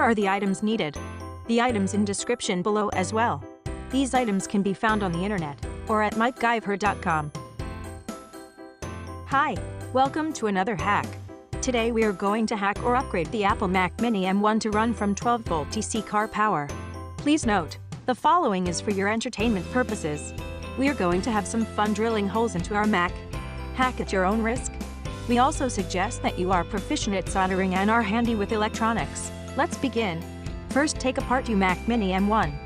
Here are the items needed. The items in description below as well. These items can be found on the internet or at MikeGuyver.com. Hi, welcome to another hack. Today we are going to hack or upgrade the Apple Mac Mini M1 to run from 12-volt DC car power. Please note, the following is for your entertainment purposes. We are going to have some fun drilling holes into our Mac. Hack at your own risk. We also suggest that you are proficient at soldering and are handy with electronics. Let's begin. First, take apart your Mac Mini M1.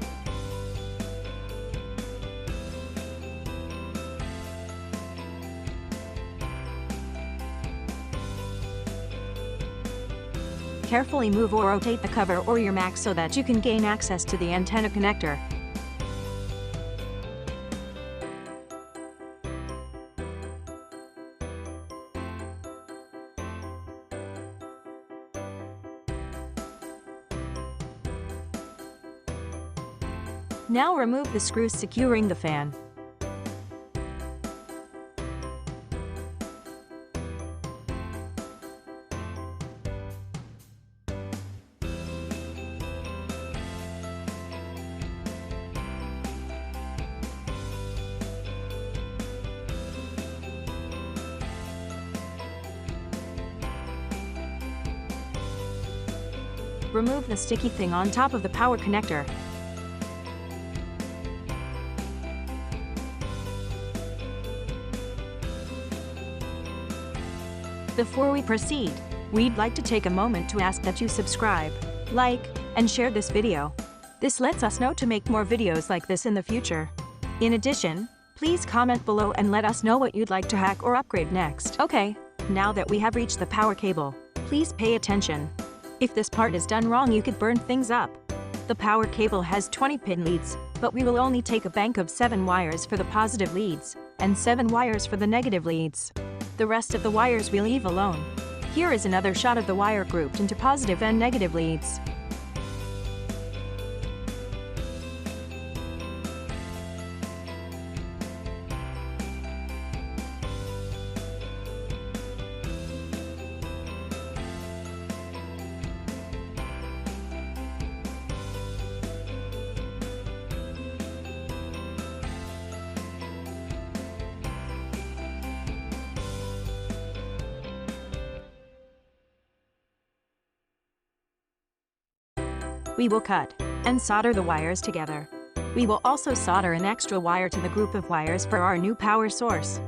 Carefully move or rotate the cover or your Mac so that you can gain access to the antenna connector. Now remove the screws securing the fan. Remove the sticky thing on top of the power connector. Before we proceed, we'd like to take a moment to ask that you subscribe, like, and share this video. This lets us know to make more videos like this in the future. In addition, please comment below and let us know what you'd like to hack or upgrade next. Okay, now that we have reached the power cable, please pay attention. If this part is done wrong, you could burn things up. The power cable has 20 pin leads, but we will only take a bank of 7 wires for the positive leads, and 7 wires for the negative leads. The rest of the wires we leave alone. Here is another shot of the wire grouped into positive and negative leads. We will cut and solder the wires together. We will also solder an extra wire to the group of wires for our new power source.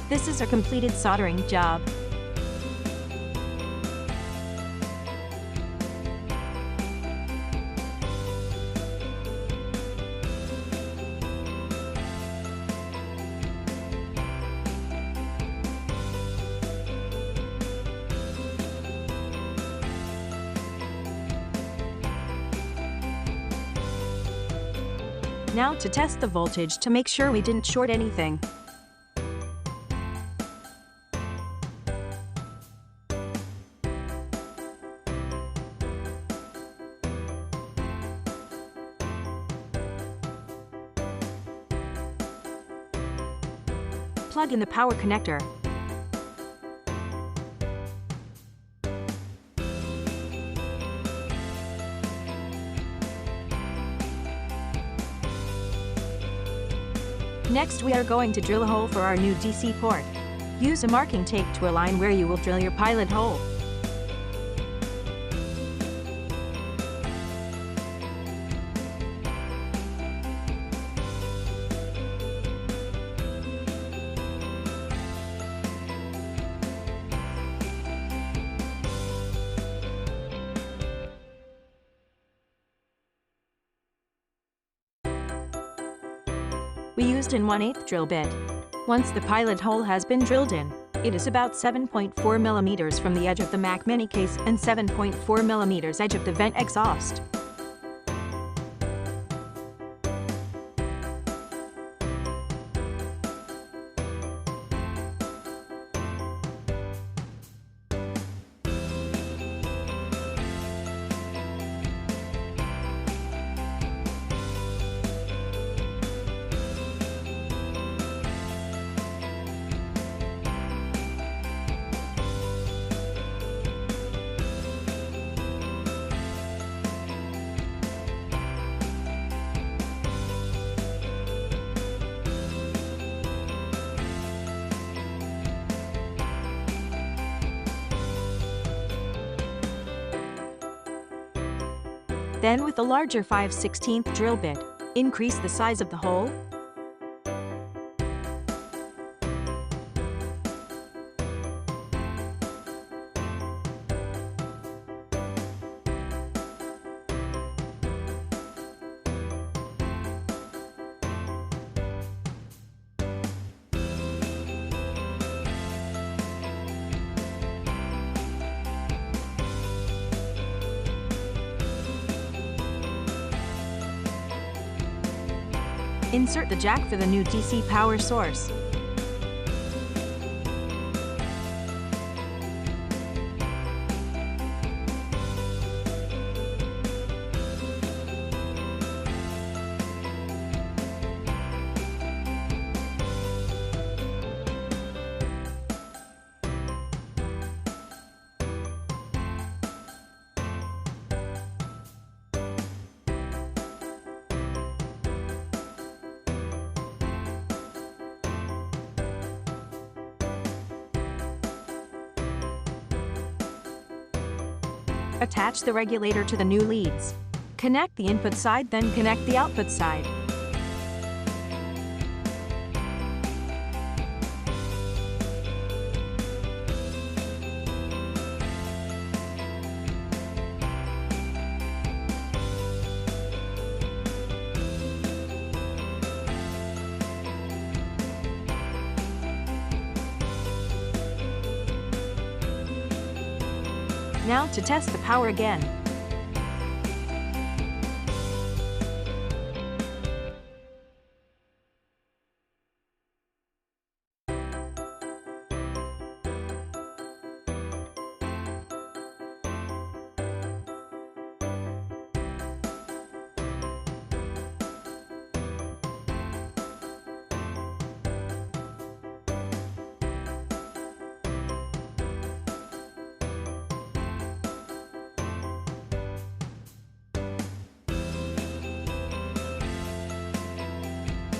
This is a completed soldering job. Now to test the voltage to make sure we didn't short anything. Plug in the power connector. Next we are going to drill a hole for our new DC port. Use a marking tape to align where you will drill your pilot hole. We used an 1/8 drill bit. Once the pilot hole has been drilled in, it is about 7.4 millimeters from the edge of the Mac Mini case and 7.4 millimeters edge of the vent exhaust. Then with a larger 5/16 drill bit, increase the size of the hole. Insert the jack for the new DC power source. Attach the regulator to the new leads. Connect the input side, then connect the output side. Now to test the power again.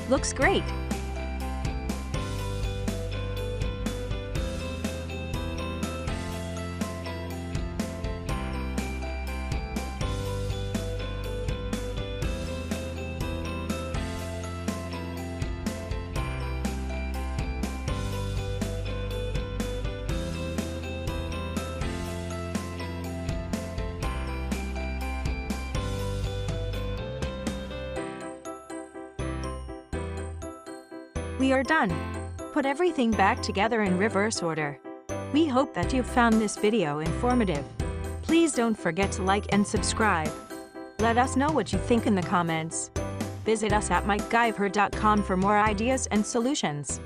Looks great! We are done. Put everything back together in reverse order. We hope that you found this video informative. Please don't forget to like and subscribe. Let us know what you think in the comments. Visit us at MikeGuyver.com for more ideas and solutions.